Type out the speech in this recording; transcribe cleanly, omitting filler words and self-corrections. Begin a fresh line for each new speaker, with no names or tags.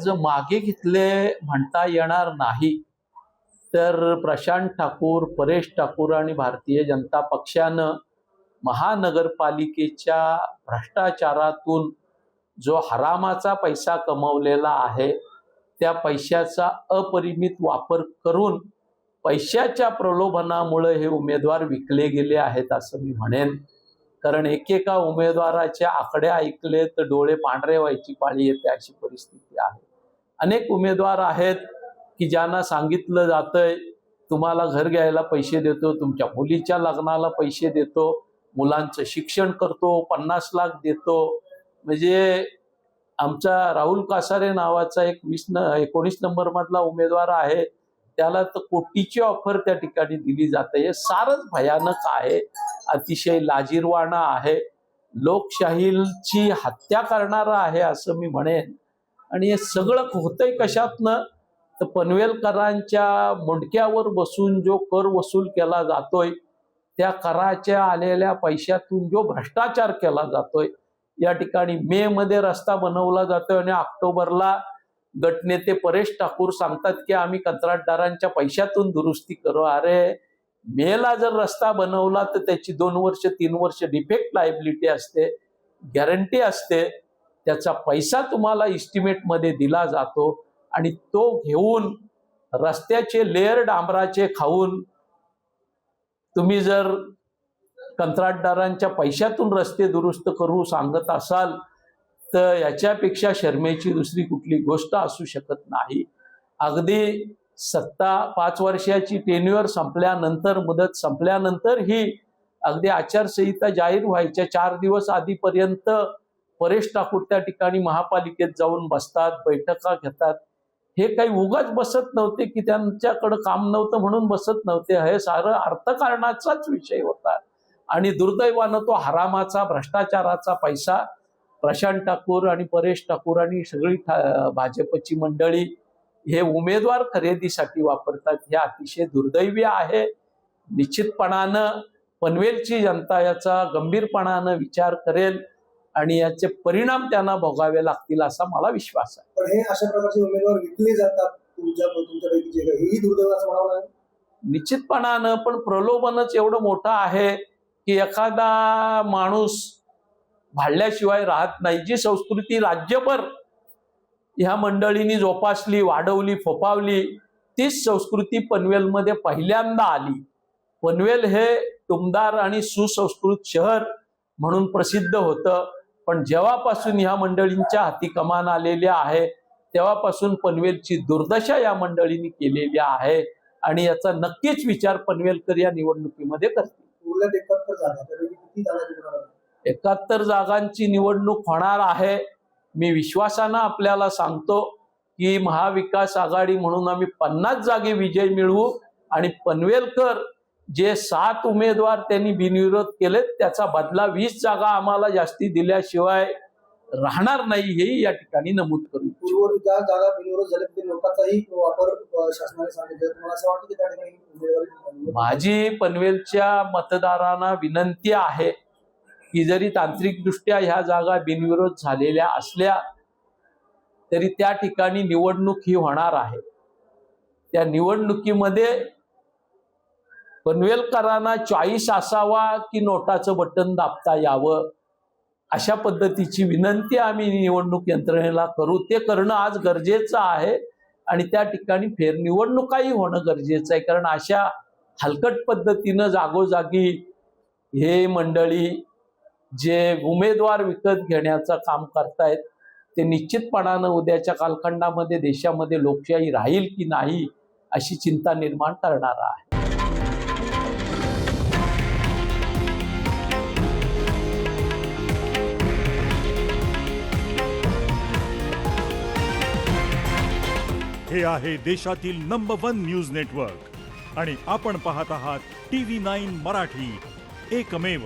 आज मागे घेतले म्हणता येणार नाही, तर प्रशांत ठाकूर, परेश ठाकूर आणि भारतीय जनता पक्षानं महानगरपालिकेच्या भ्रष्टाचारातून जो हरामाचा पैसा कमवलेला आहे त्या पैशाचा अपरिमित वापर करून पैशाच्या प्रलोभनामुळे हे उमेदवार विकले गेले आहेत असं मी म्हणेन. कारण एकेका उमेदवाराचे आकडे ऐकले तर डोळे पांढरे व्हायची पाळी येते अशी परिस्थिती आहे. अनेक उमेदवार आहेत की ज्यांना सांगितलं जातंय तुम्हाला घर घ्यायला पैसे देतो, तुमच्या मुलीच्या लग्नाला पैसे देतो, मुलांचं शिक्षण करतो, 50 लाख देतो. म्हणजे आमचा राहुल कासारे नावाचा एक 19 नंबर मधला उमेदवार आहे, त्याला तर कोटीची ऑफर त्या ठिकाणी दिली जाते. हे सारच भयानक आहे, अतिशय लाजिरवाणा आहे, लोकशाहीची हत्या करणारा आहे असं मी म्हणेन. आणि हे सगळं होतंय कशातनं, तर पनवेलकरांच्या मुंडक्यावर बसून जो कर वसूल केला जातोय, त्या कराच्या आलेल्या पैशातून जो भ्रष्टाचार केला जातोय. या ठिकाणी मे मध्ये रस्ता बनवला जातोय आणि ऑक्टोबरला गटनेते परेश ठाकूर सांगतात की आम्ही कंत्राटदारांच्या पैशातून दुरुस्ती करू. अरे मेला जर रस्ता बनवला तर त्याची 2 वर्ष 3 वर्ष डिफेक्ट लायबिलिटी असते, गॅरंटी असते, त्याचा पैसा तुम्हाला इस्टिमेट मध्ये दिला जातो आणि तो घेऊन रस्त्याचे लेअर डांबराचे खाऊन तुम्ही जर कंत्राटदारांच्या पैशातून रस्ते दुरुस्त करू सांगत असाल तर याच्यापेक्षा शर्मेची दुसरी कुठली गोष्ट असू शकत नाही. अगदी सत्ता 5 वर्षाची टेन्युअर संपल्यानंतर, मुदत संपल्यानंतर ही अगदी आचारसंहिता जाहीर व्हायच्या 4 दिवस आधीपर्यंत परेश ठाकूर त्या ठिकाणी महापालिकेत जाऊन बसतात, बैठका घेतात. हे काही उगाच बसत नव्हते की त्यांच्याकडे काम नव्हतं म्हणून बसत नव्हते, हे सारं अर्थकारणाचाच विषय होता. आणि दुर्दैवानं तो हरामाचा भ्रष्टाचाराचा पैसा प्रशांत ठाकूर आणि परेश ठाकूर आणि सगळी भाजपची मंडळी हे उमेदवार खरेदीसाठी वापरतात. हे अतिशय दुर्दैवी आहे. निश्चितपणानं पनवेलची जनता याचा गंभीरपणानं विचार करेल आणि याचे परिणाम त्यांना भोगावे लागतील असा मला विश्वास आहे.
पण हे अशा प्रकारचे उमेदवार विकले जातात तुमच्यापैकी जे काही, ही दुर्दैवाचं म्हणावं लागेल.
निश्चितपणानं, पण प्रलोभनच एवढं मोठं आहे की एखादा माणूस भाळल्याशिवाय राहत नाही. जी संस्कृती राज्यभर ह्या मंडळींनी जोपासली, वाढवली, फोफावली, तीच संस्कृती पनवेलमध्ये पहिल्यांदा आली. पनवेल हे टुमदार आणि सुसंस्कृत शहर म्हणून प्रसिद्ध होतं, पण जेव्हापासून ह्या मंडळींच्या हाती कमान आलेल्या आहे तेव्हापासून पनवेलची दुर्दशा या मंडळींनी केलेली आहे आणि याचा नक्कीच विचार पनवेलकर या निवडणुकीमध्ये करतील. 71 जागांची निवडणूक होणार आहे. मी विश्वासानं आपल्याला सांगतो की महाविकास आघाडी म्हणून आम्ही 50 जागी विजय मिळवू आणि पनवेलकर जे 7 उमेदवार त्यांनी बिनविरोध केलेत त्याचा बदला 20 जागा आम्हाला जास्ती दिल्याशिवाय राहणार नाही, हेही या ठिकाणी नमूद करू.
ज्या जागा बिनविरोध झाल्या ते लोकांचाही वापर शासनाने सांगितलं, मला असं वाटतं की त्या ठिकाणी
माझी पनवेलच्या मतदारांना विनंती आहे की जरी तांत्रिकदृष्ट्या ह्या जागा बिनविरोध झालेल्या असल्या तरी त्या ठिकाणी निवडणूक ही होणार आहे. त्या निवडणुकीमध्ये पनवेलकरांना चॉईस असावा की नोटाचं बटन दाबता यावं अशा पद्धतीची विनंती आम्ही निवडणूक यंत्रणेला करू. ते करणं आज गरजेचं आहे आणि त्या ठिकाणी फेरनिवडणुकाही होणं गरजेचं आहे. कारण अशा हलकट पद्धतीनं जागोजागी हे मंडळी जे उमेदवार विकत घेण्याचं काम करतायत ते निश्चितपणानं उद्याच्या कालखंडामध्ये देशामध्ये लोकशाही राहील की नाही अशी चिंता निर्माण करणार आहे.
हे आहे देशातील नंबर 1 न्यूज नेटवर्क आणि आपण पाहत आहात TV9 मराठी, एकमेव.